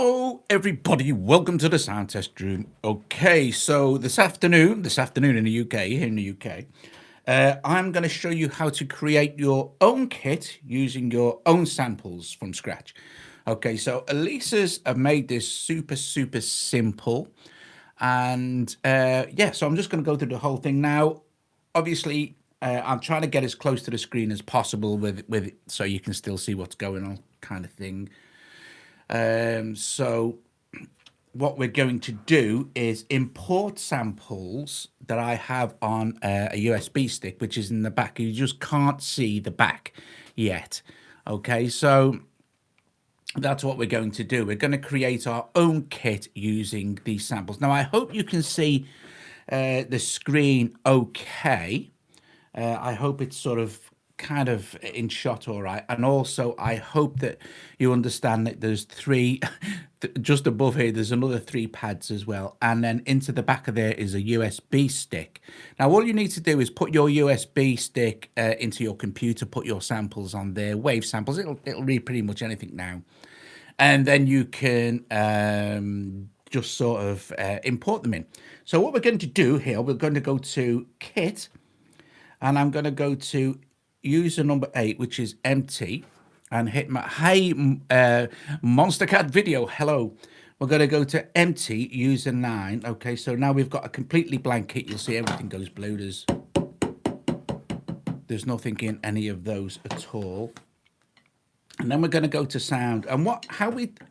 Hello, everybody. Welcome to the sound test room. Okay, so this afternoon in the UK, here in the UK, I'm going to show you how to create your own kit using your own samples from scratch. Okay, so Alesis have made this super simple, and yeah, so I'm just going to go through the whole thing now. Obviously, I'm trying to get as close to the screen as possible with so you can still see what's going on, kind of thing. So what we're going to do is import samples that I have on a USB stick, which is in the back. You just can't see the back yet. Okay, so that's what we're going to do. We're going to create our own kit using these samples. Now, I hope you can see the screen okay. I hope it's sort of kind of in shot all right, and also I hope that you understand that there's three just above here there's another 3 pads as well, and then into the back of there is a USB stick. Now all you need to do is put your USB stick into your computer, put your samples on there, wave samples, it'll read pretty much anything now, and then you can just sort of import them in. So what we're going to do here, we're going to go to kit, and I'm going to go to user number 8, which is empty, and hit my Monster Cat video. Hello. We're going to go to empty user 9. Okay, so now we've got a completely blank kit. You'll see everything goes blue. There's nothing in any of those at all. And then we're going to go to sound, and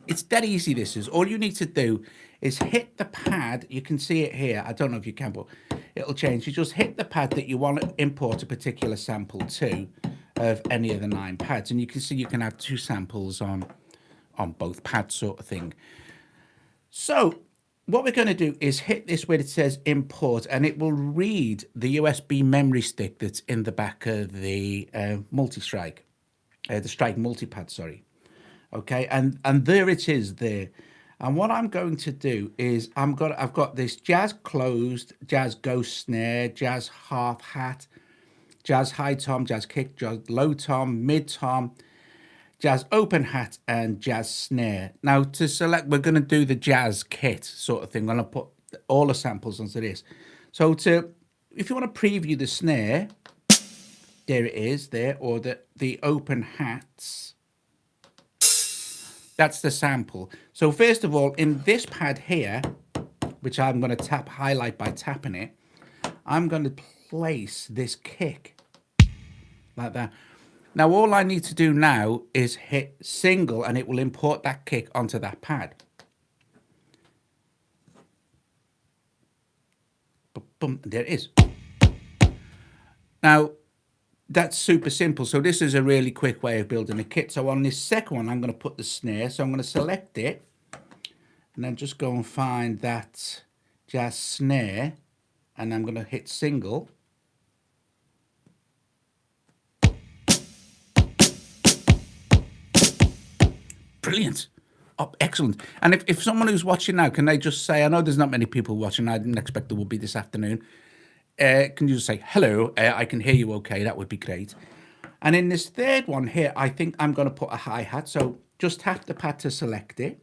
it's dead easy. This is all you need to do is hit the pad. You can see it here. I don't know if you can, but it'll change. You just hit the pad that you want to import a particular sample to of any of the 9 pads, and you can see you can have 2 samples on both pads, sort of thing. So what we're going to do is hit this where it says import, and it will read the USB memory stick that's in the back of the multi-strike. The Strike Multipad, sorry. Okay, and there it is there. And what I'm going to do is I've got this jazz closed, jazz ghost snare, jazz half hat, jazz high tom, jazz kick, jazz low tom, mid tom, jazz open hat, and jazz snare. Now to select, we're going to do the jazz kit sort of thing. I'm going to put all the samples onto this. So if you want to preview the snare, there it is there, or the open hats. That's the sample. So first of all, in this pad here, which I'm going to highlight by tapping it, I'm going to place this kick like that. Now all I need to do now is hit single, and it will import that kick onto that pad. Boom, there it is. Now that's super simple. So this is a really quick way of building a kit. So on this second one, I'm going to put the snare. So I'm going to select it and then just go and find that jazz snare, and I'm going to hit single. Brilliant. Oh, excellent. And if someone who's watching now, can they just say, I know there's not many people watching. I didn't expect there would be this afternoon. Can you just say, hello, I can hear you okay? That would be great. And in this third one here, I think I'm going to put a hi-hat. So just tap the pad to select it.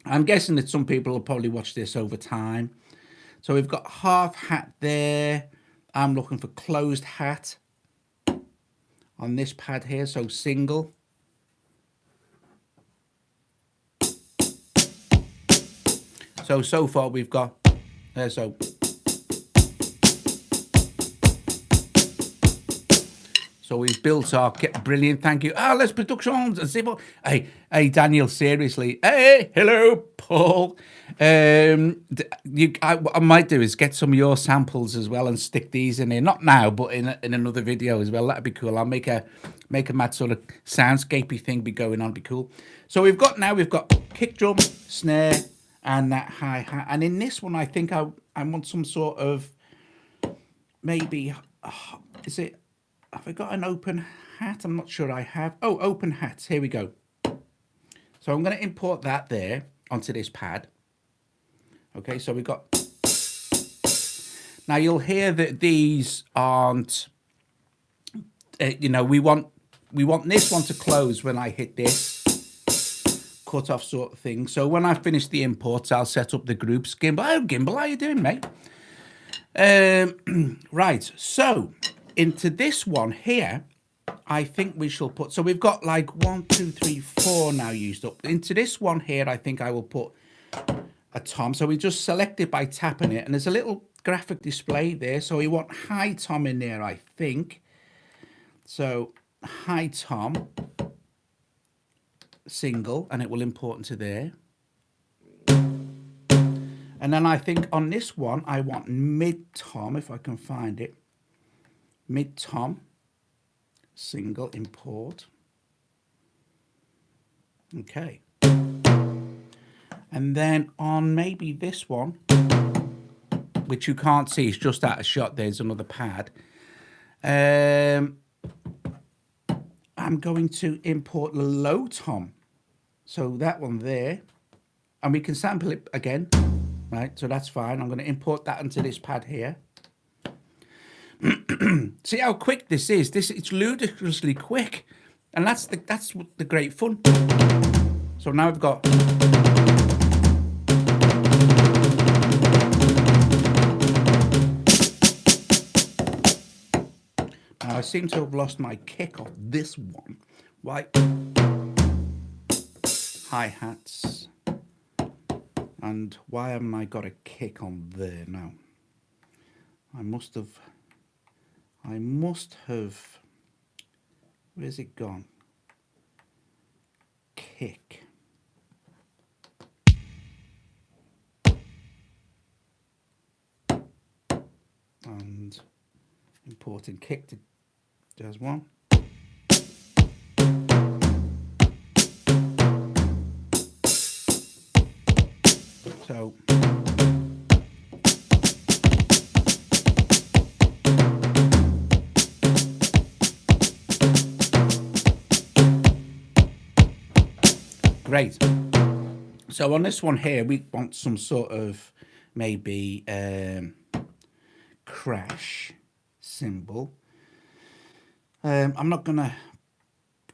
I'm guessing that some people will probably watch this over time. So we've got half hat there. I'm looking for closed hat on this pad here, so single. So far we've got, So we've built our kit. Brilliant, thank you. Let's Productions. Hey, Daniel, seriously. Hey, hello, Paul. What I might do is get some of your samples as well and stick these in here. Not now, but in another video as well. That'd be cool. I'll make a mad sort of soundscapey thing be going on. Be cool. So we've got kick drum, snare, and that hi-hat. And in this one, I think I want some sort of maybe is it? Have I got an open hat? I'm not sure I have. Oh, open hats. Here we go. So I'm going to import that there onto this pad. Okay, so we've got... Now you'll hear that these aren't... we want this one to close when I hit this. cut off sort of thing. So when I finish the imports, I'll set up the groups. Gimbal, oh, Gimbal, how you doing, mate? Right, so into this one here, I think we shall put, so we've got like 1, 2, 3, 4 now used up. Into this one here, I think I will put a tom. So we just select it by tapping it, and there's a little graphic display there. So we want high tom in there, I think. So high tom, single, and it will import into there. And then I think on this one, I want mid tom, if I can find it. Mid tom, single, import. Okay. And then on maybe this one, which you can't see, it's just out of shot, there's another pad. I'm going to import the low tom. So that one there, and we can sample it again, right? So that's fine. I'm going to import that into this pad here. See how quick this is. It's ludicrously quick, and that's the great fun. So now I've got. Now I seem to have lost my kick off this one. Why? Hi-hats. And why haven't I got a kick on there now? I must have, where's it gone? Kick. And importing kick to jazz one. So great. So on this one here, we want some sort of maybe crash symbol. I'm not gonna.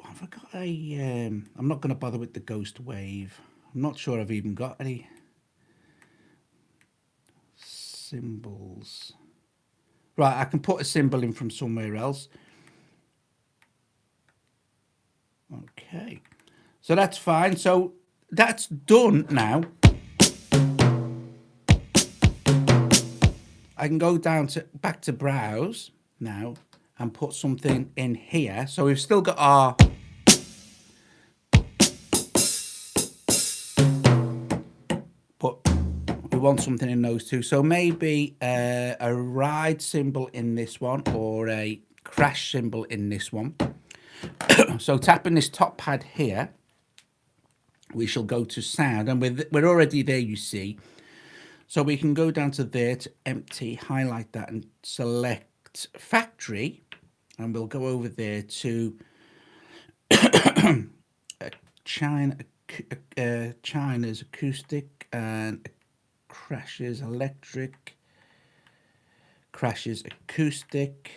I forgot I'm not gonna bother with the ghost wave. I'm not sure I've even got any symbols. Right, I can put a symbol in from somewhere else. Okay, so that's fine. So that's done now. I can go down to back to browse now and put something in here. So we've still got our we want something in those two. So maybe a ride symbol in this one or a crash symbol in this one. So tapping this top pad here, we shall go to sound, and we're already there, you see. So we can go down to there to empty, highlight that and select factory, and we'll go over there to China's acoustic and crashes electric, crashes acoustic,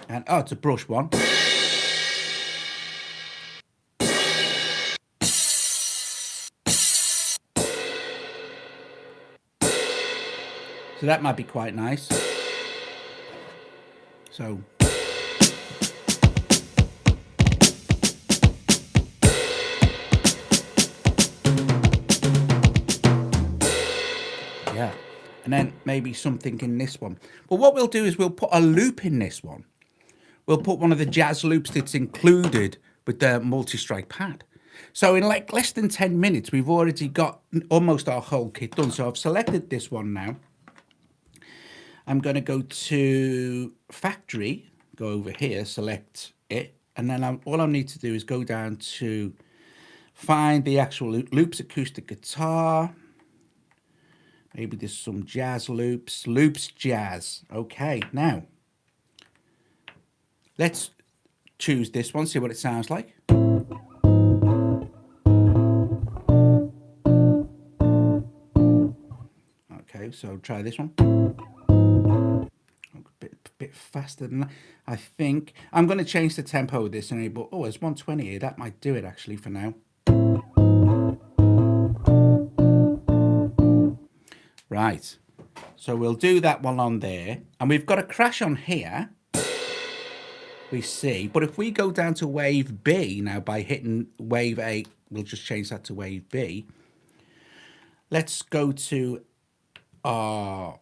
and oh, it's a brush one. So that might be quite nice. So yeah, and then maybe something in this one. But what we'll do is we'll put a loop in this one. We'll put one of the jazz loops that's included with the multi-strike pad. So in like less than 10 minutes, we've already got almost our whole kit done. So I've selected this one now. I'm going to go to factory, go over here, select it. And then all I need to do is go down to find the actual loops, acoustic guitar. Maybe there's some jazz loops, jazz. Okay, now let's choose this one, see what it sounds like. Okay, so try this one. A bit faster than that. I think I'm going to change the tempo of this, but oh, it's 120 here. That might do it actually for now. Right. So we'll do that one on there. And we've got a crash on here. We see. But if we go down to wave B now by hitting wave A, we'll just change that to wave B. Let's go to our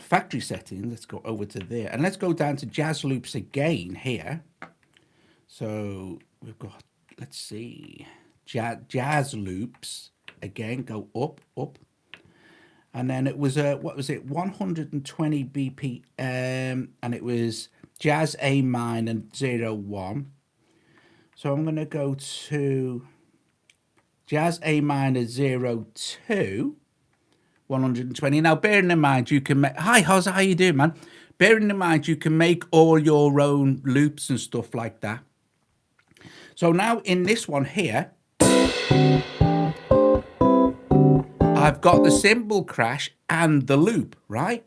factory settings. Let's go over to there. And let's go down to jazz loops again here. So we've got, let's see, jazz loops again, go up, up. And then it was what was it, 120 BPM, and it was jazz A minor 01. So I'm going to go to jazz A minor 02, 120. Now, bearing in mind, you can make, hi, how you doing, man? Bearing in mind, you can make all your own loops and stuff like that. So now in this one here, I've got the cymbal crash and the loop, right?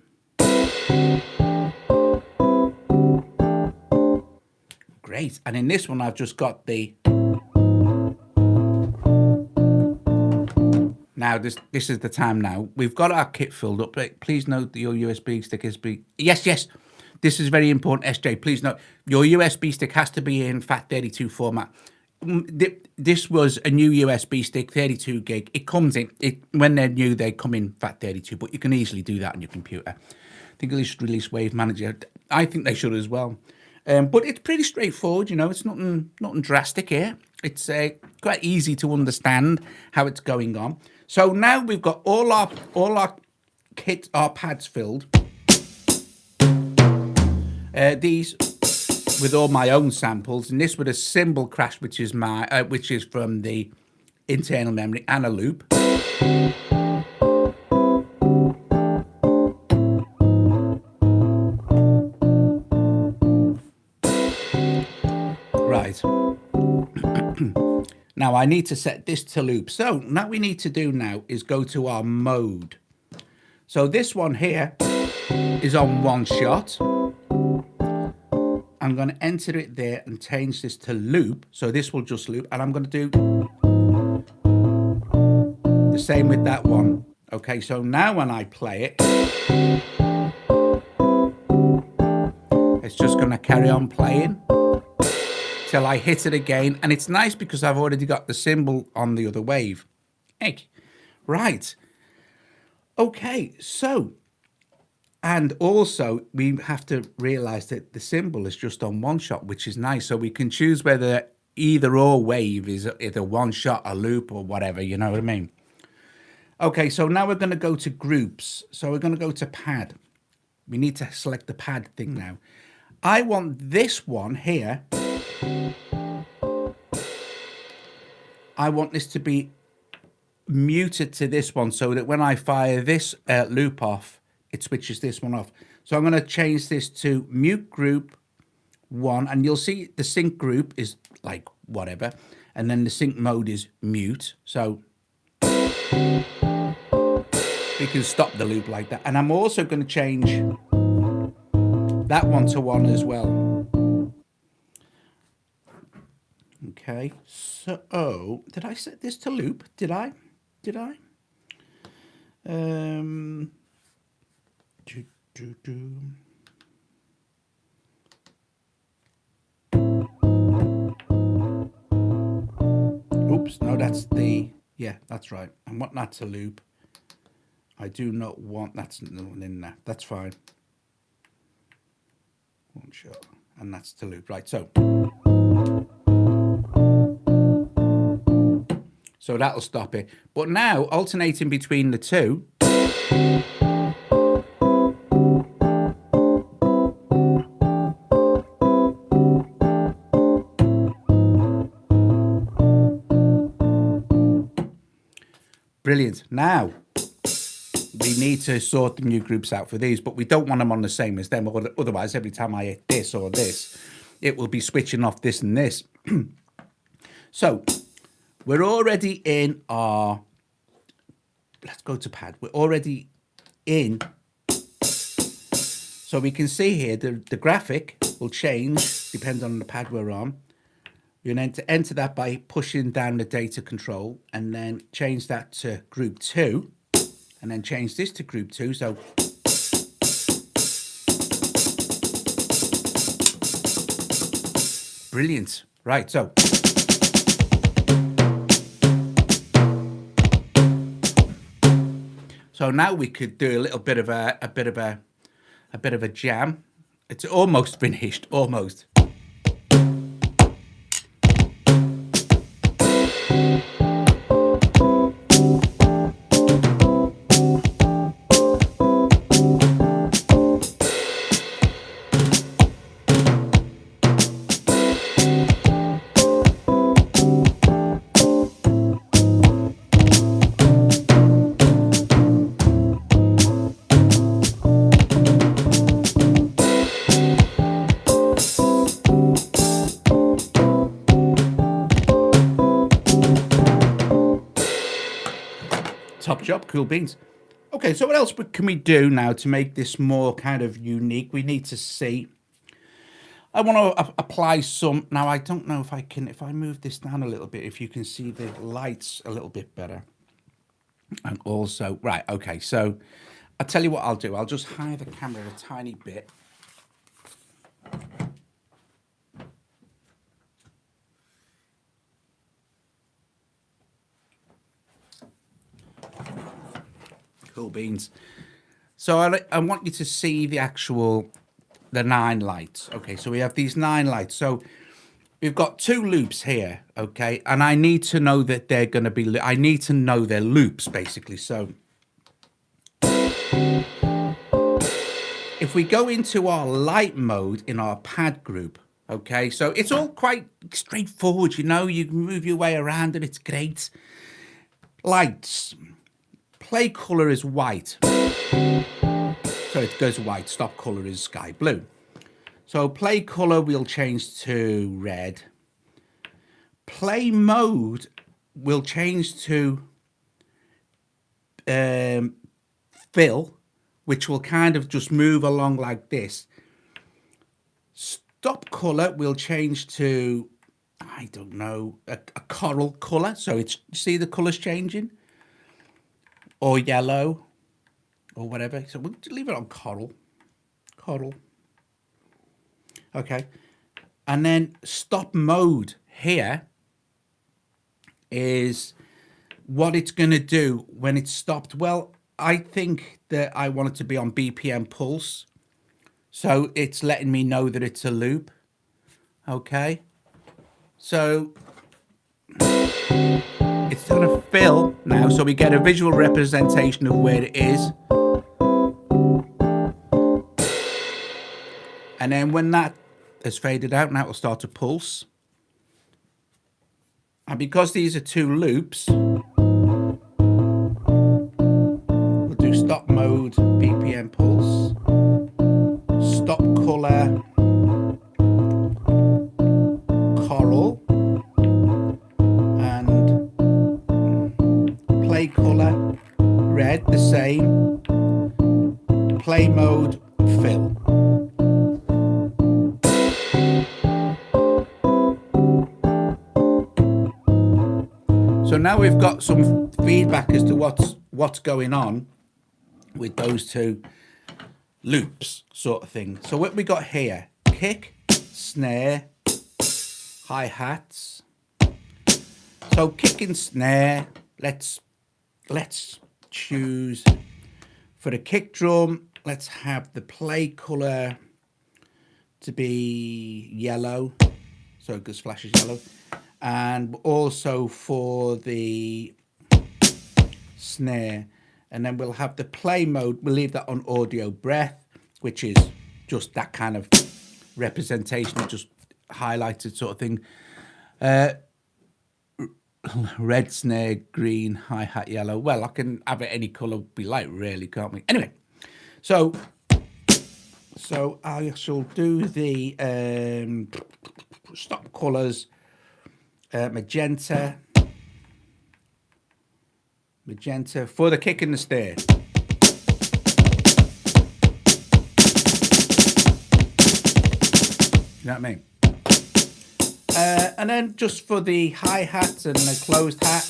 Great. And in this one, I've just got the... Now, this is the time now. We've got our kit filled up. Please note that your USB stick is... Yes, yes. This is very important, SJ. Please note, your USB stick has to be in FAT32 format. This was a new USB stick, 32 gig. It comes in, when they're new, they come in FAT32, but you can easily do that on your computer. I think they should release Wave Manager. I think they should as well. But it's pretty straightforward, you know, it's nothing drastic here. It's quite easy to understand how it's going on. So now we've got all our kit, our pads filled. These with all my own samples, and this with a cymbal crash, which is from the internal memory, and a loop. Right. Now I need to set this to loop. So now we need to do now is go to our mode. So this one here is on one shot. I'm going to enter it there and change this to loop. So this will just loop. And I'm going to do the same with that one. Okay, so now when I play it, it's just going to carry on playing till I hit it again. And it's nice because I've already got the cymbal on the other wave. Right. Okay, so... And also, we have to realize that the cymbal is just on one shot, which is nice. So we can choose whether either or wave is either one shot, a loop, or whatever, you know what I mean? Okay, so now we're going to go to groups. So we're going to go to pad. We need to select the pad thing now. I want this one here. I want this to be muted to this one so that when I fire this loop off, it switches this one off. So I'm going to change this to mute group 1, and you'll see the sync group is like whatever, and then the sync mode is mute. So we can stop the loop like that. And I'm also going to change that one to 1 as well. Okay, so did I set this to loop? Did I? Oops, no, that's the, yeah, that's right. I want that to loop. I do not want that's in there. That's fine. One shot, and that's to loop, right? So that'll stop it. But now alternating between the two. Brilliant. Now, we need to sort the new groups out for these, but we don't want them on the same as them. Otherwise, every time I hit this or this, it will be switching off this and this. So, we're already in our... Let's go to pad. We're already in... So we can see here, the graphic will change, depending on the pad we're on. You're going to enter that by pushing down the data control and then change that to group 2. and then change this to group 2. So brilliant. Right, so now we could do a little bit of a jam. It's almost finished, almost. Top job, cool beans. Okay, so what else can we do now to make this more kind of unique? We need to see. I want to apply some. Now, I don't know if I can, if I move this down a little bit, if you can see the lights a little bit better. And also, right, okay, so I'll tell you what I'll do. I'll just hide the camera a tiny bit. Cool beans. So I want you to see the 9 lights. Okay, so we have these 9 lights. So we've got 2 loops here, okay? And I need to know that they're going to be, I need to know their loops, basically. So if we go into our light mode in our pad group, okay? So it's all quite straightforward, you know? You can move your way around and it's great. Lights. Play color is white. So it goes white. Stop color is sky blue. So play color we'll change to red. Play mode will change to fill, which will kind of just move along like this. Stop color will change to, I don't know, a coral color. So it's, see the colors changing? Or yellow, or whatever. So we'll leave it on coral. Coral. Okay. And then stop mode here is what it's going to do when it's stopped. Well, I think that I want it to be on BPM pulse. So it's letting me know that it's a loop. Okay. So it's going to fill now, so we get a visual representation of where it is. And then when that has faded out, now it will start to pulse. And because these are 2 loops, we'll do stop mode, BPM pulse, stop color, coral, play color, red, the same, play mode, fill. So now we've got some feedback as to what's going on with those 2 loops sort of thing. So what we got here, kick, snare, hi-hats. So kick and snare, let's choose for the kick drum, let's have the play color to be yellow, so it just flashes yellow. And also for the snare, and then we'll have the play mode, we'll leave that on audio breath, which is just that kind of representation, just highlighted sort of thing. Red snare, green, hi-hat, yellow. Well, I can have it any color we like, really, can't we? Anyway, so I shall do the stop colors, magenta for the kick and the snare. You know what I mean? And then just for the hi-hat and the closed hat,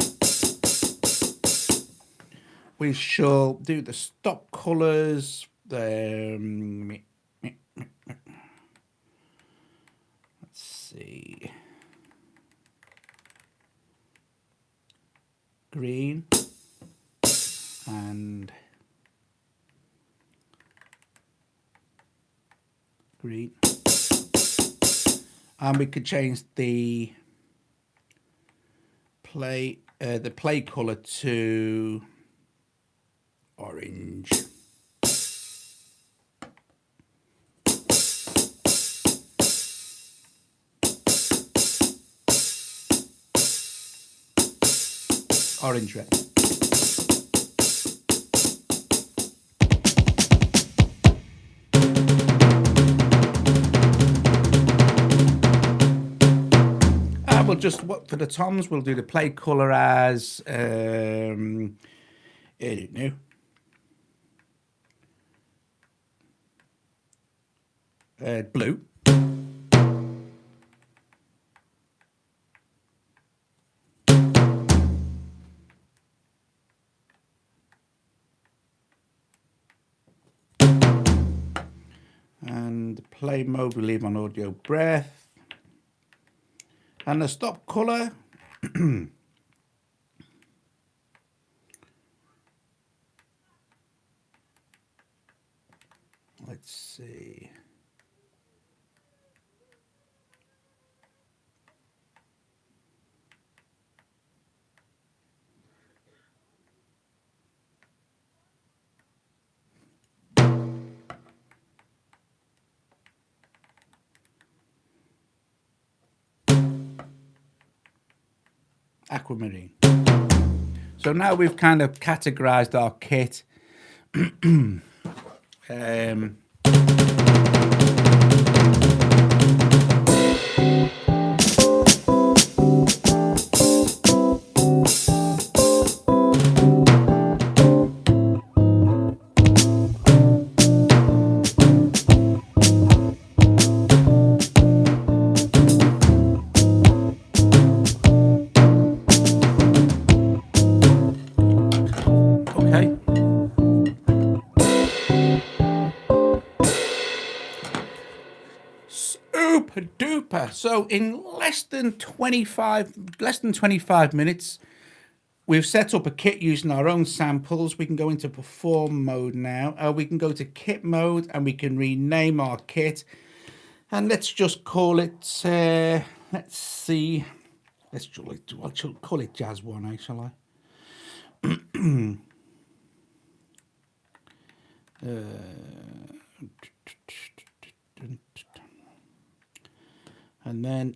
we shall do the stop colors. Let's see. Green and green. And we could change the play color to orange. Orange red. We'll just, for the toms, we'll do the play color as I don't know, blue. And the play mode we leave on audio breath. And the stop color, let's see. Aquamarine. So now we've kind of categorized our kit. Super duper. So in less than 25 minutes, we've set up a kit using our own samples. We can go into perform mode now. We can go to kit mode and we can rename our kit. And let's just call it, let's see, I'll call it Jazz 1, shall I? And then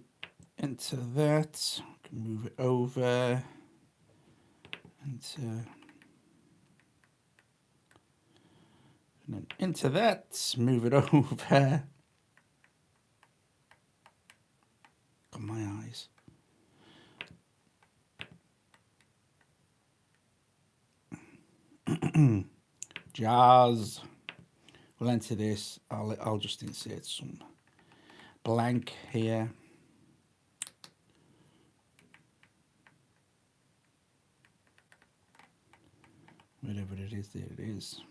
into that, move it over, and then into that, move it over. Got my eyes. Jazz. We'll enter this. I'll just insert some blank here. Whatever it is, there it is.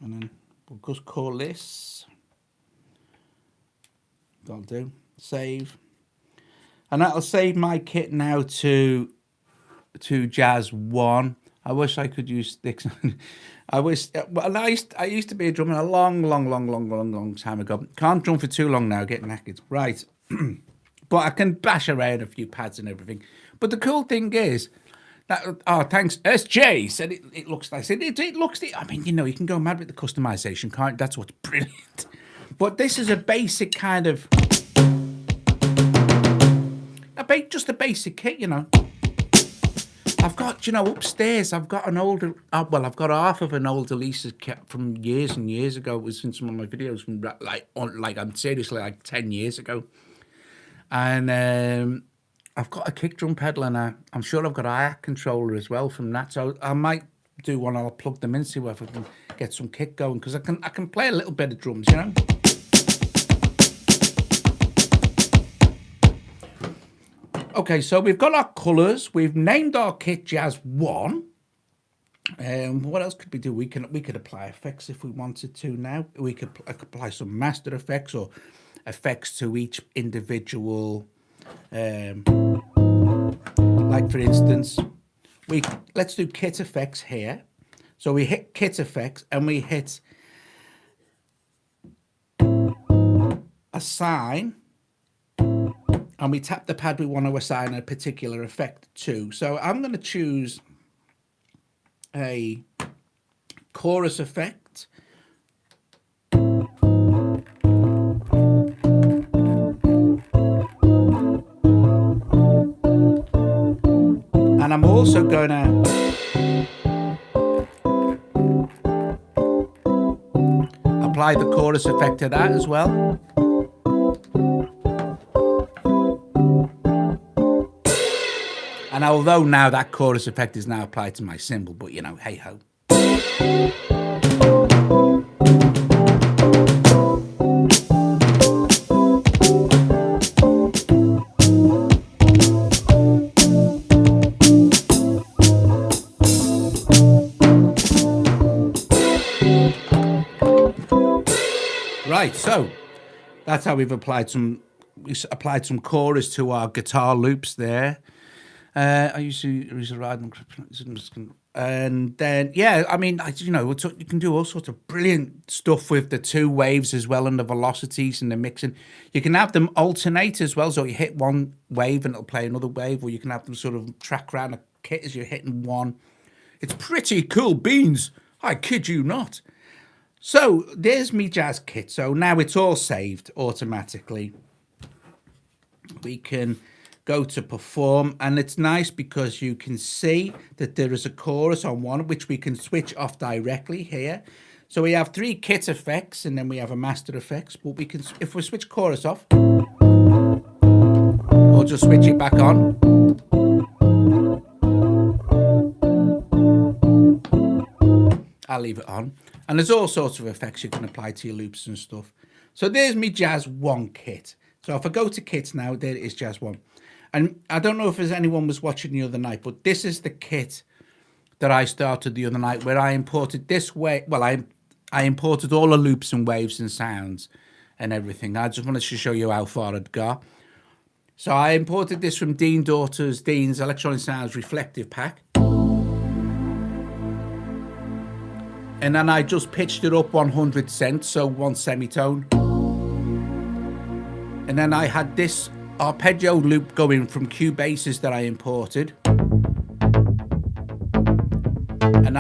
And then we'll just call this. That'll do. Save. And that'll save my kit now to Jazz 1. I wish I could use sticks. I wish. Well, I used to be a drummer a long time ago. Can't drum for too long now. Getting knackered. Right. But I can bash around a few pads and everything. But the cool thing is that, oh, thanks, SJ said it looks nice. It looks. I mean, you know, you can go mad with the customization, can't you? That's what's brilliant. But this is a basic kind of, just a basic kit, you know. I've got, you know, upstairs, I've got an older, I've got half of an old Alesis kit from years and years ago. It was in some of my videos from I'm seriously like 10 years ago. And I've got a kick drum pedal and I'm sure I've got a hi-hat controller as well from that. So I might do one, I'll plug them in, see if I can get some kick going, because I can play a little bit of drums, you know. Okay, so we've got our colours. We've named our kit Jazz 1. What else could we do? We could apply effects if we wanted to. Now we could apply some master effects or effects to each individual. Like for instance, let's do kit effects here. So we hit kit effects and we hit assign, and we tap the pad we want to assign a particular effect to. So I'm going to choose a chorus effect. And I'm also going to apply the chorus effect to that as well. And although now that chorus effect is now applied to my cymbal, but you know, hey ho. Right, so that's how we've applied some chorus to our guitar loops there. I used to use a ride and then yeah, I mean, you know, you can do all sorts of brilliant stuff with the two waves as well, and the velocities and the mixing. You can have them alternate as well, so you hit one wave and it'll play another wave, or you can have them sort of track around a kit as you're hitting one. It's pretty cool beans, I kid you not. So there's me jazz kit. So now it's all saved automatically. We can go to perform, and it's nice because you can see that there is a chorus on one which we can switch off directly here. So we have 3 kit effects and then we have a master effects, but we can, if we switch chorus off, we'll just switch it back on. I'll leave it on. And there's all sorts of effects you can apply to your loops and stuff. So there's me Jazz 1 kit. So if I go to kits now, there is Jazz 1. And I don't know if there's anyone was watching the other night, but this is the kit that I started the other night, where I imported this way. Well, I imported all the loops and waves and sounds and everything. I just wanted to show you how far I'd got. So I imported this from Dean's Electronic Sounds Reflective Pack. And then I just pitched it up 100 cents, so 1 semitone. And then I had this arpeggio loop going from Cubases that I imported. And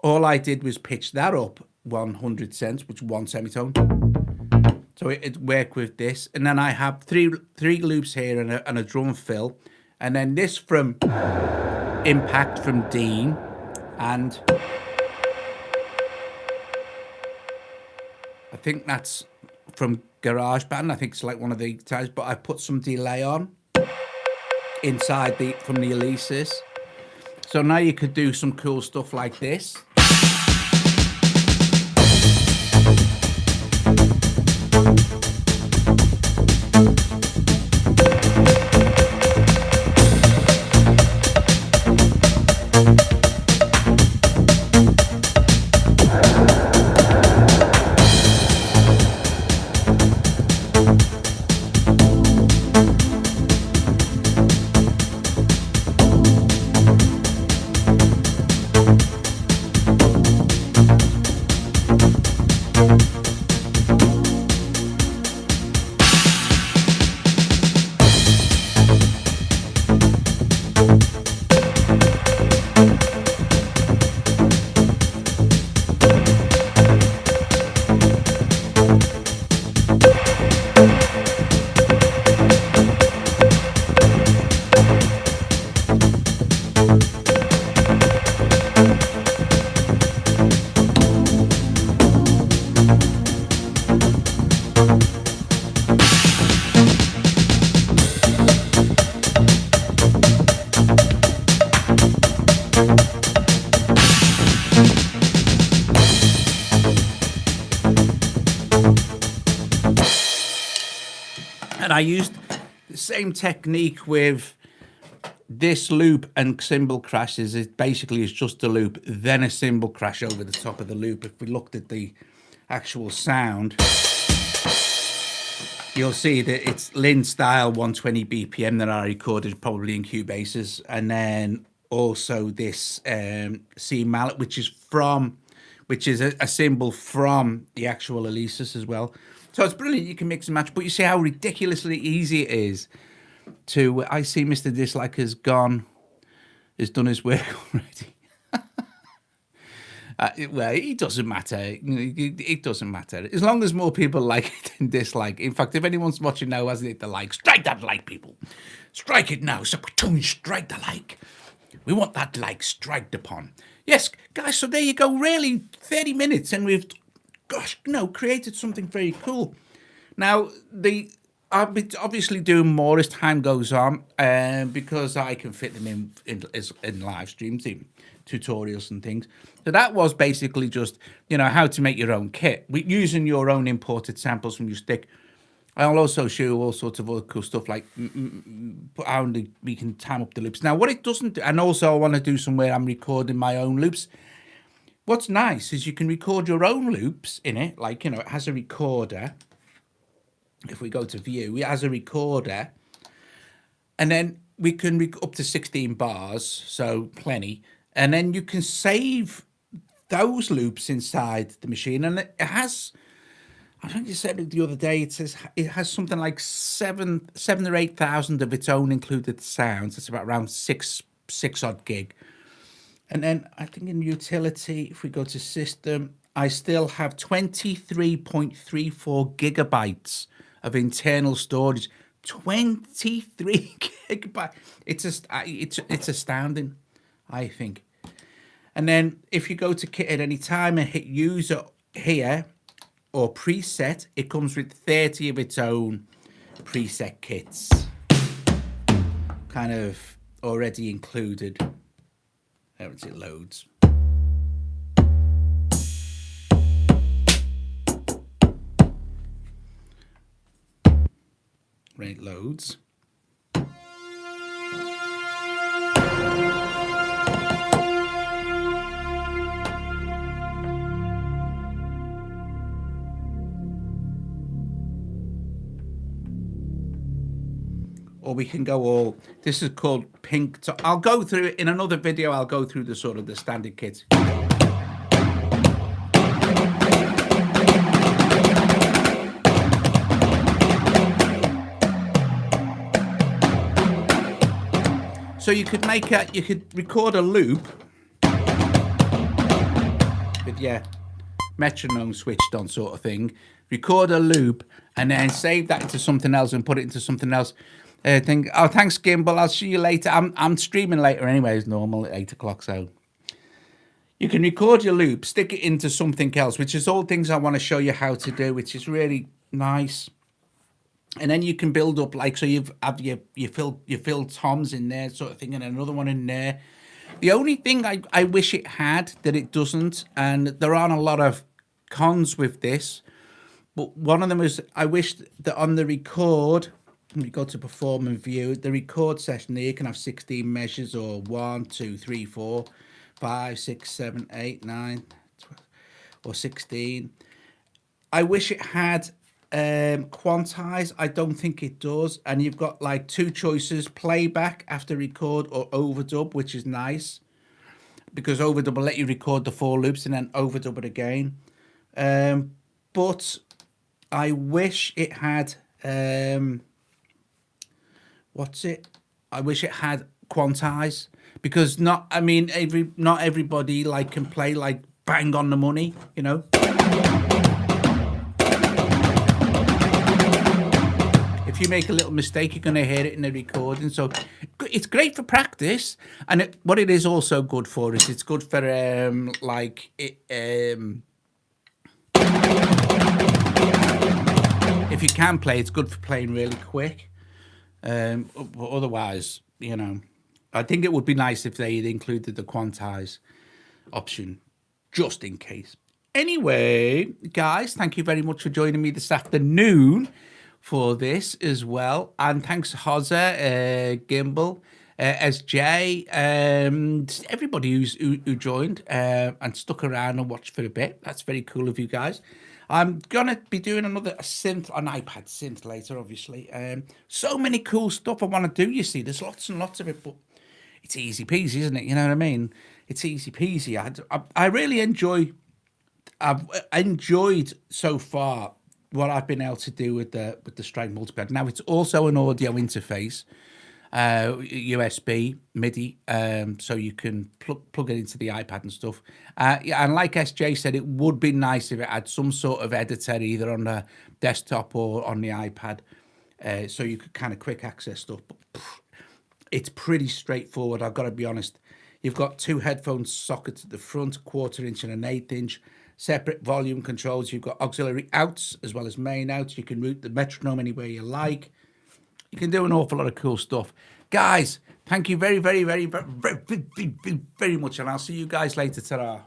all I did was pitch that up 100 cents, which is 1 semitone. So it worked with this. And then I have three loops here and a drum fill. And then this from Impact from Dean. And I think that's from GarageBand. I think it's like one of the times, but I put some delay on inside from the Alesis. So now you could do some cool stuff like this. And I used the same technique with this loop and cymbal crashes, it basically is just a loop, then a cymbal crash over the top of the loop. If we looked at the actual sound, you'll see that it's Lynn style 120 BPM that I recorded probably in Cubase's, and then also this C mallet, which is a cymbal from the actual Alesis as well. So it's brilliant. You can mix and match, but you see how ridiculously easy it is to. I see Mr. Dislike has done his work already. Well, it doesn't matter. It doesn't matter. As long as more people like it than dislike. In fact, if anyone's watching now hasn't hit the like, strike that like, people. Strike it now. Strike the like. We want that like striked upon. Yes, guys, so there you go. Really, 30 minutes and we've, created something very cool. Now, I'll be obviously doing more as time goes on because I can fit them in live streams, in tutorials and things. So that was basically just, how to make your own kit using your own imported samples from your stick. I'll also show you all sorts of other cool stuff like how we can time up the loops. Now, what it doesn't do, and also I want to do somewhere I'm recording my own loops. What's nice is you can record your own loops in it, like, it has a recorder. If we go to view, it has a recorder, and then we can up to 16 bars, so plenty. And then you can save those loops inside the machine, and it has, I think you said it the other day, it says it has something like 7 or 8,000 of its own included sounds. It's about around six odd gig. And then I think in utility, if we go to system, I still have 23.34 gigabytes of internal storage. 23 gigabytes. It's astounding, I think. And then if you go to kit at any time and hit user here or preset, it comes with 30 of its own preset kits, kind of already included. There it loads. Right, loads. Or we can go all, this is called pink. So I'll go through it in another video. I'll go through the sort of the standard kits. So you could record a loop with your metronome switched on sort of thing, record a loop and then save that into something else and put it into something else. Oh, thanks, Gimbal. I'll see you later. I'm streaming later anyway, as normal at 8 o'clock. So you can record your loop, stick it into something else, which is all things I want to show you how to do, which is really nice. And then you can build up, like, so you fill toms in there, sort of thing, and another one in there. The only thing I wish it had that it doesn't, and there aren't a lot of cons with this, but one of them is I wish that on the record, when we go to perform and view, the record session there, you can have 16 measures or 1, 2, 3, 4, 5, 6, 7, 8, 9, 12, or 16. I wish it had quantize. I don't think it does. And you've got like two choices: playback after record or overdub, which is nice because overdub will let you record the 4 loops and then overdub it again. But I wish it had I wish it had quantize, because not everybody like can play like bang on the money, If you make a little mistake, you're going to hear it in the recording. So it's great for practice. And what it is also good for is it's good for if you can play, it's good for playing really quick. But otherwise, I think it would be nice if they had included the quantize option, just in case. Anyway, guys, thank you very much for joining me this afternoon for this as well. And thanks, Hozza, Gimbal, SJ, everybody who joined and stuck around and watched for a bit. That's very cool of you guys. I'm gonna be doing another synth on iPad synth later, obviously. So many cool stuff I want to do. You see, there's lots and lots of it, but it's easy peasy, isn't it? You know what I mean? It's easy peasy. I really enjoy. I've enjoyed so far what I've been able to do with the Strike Multipad. Now it's also an audio interface, USB, MIDI, so you can plug it into the iPad and stuff. Yeah, and like SJ said, it would be nice if it had some sort of editor either on the desktop or on the iPad, so you could kind of quick access stuff. But it's pretty straightforward, I've got to be honest. You've got two headphone sockets at the front, 1/4 inch and an 1/8 inch. Separate volume controls. You've got auxiliary outs as well as main outs. You can route the metronome anywhere you like. You can do an awful lot of cool stuff. Guys, thank you very, very, very, very, very, very much. And I'll see you guys later. Ta-ra.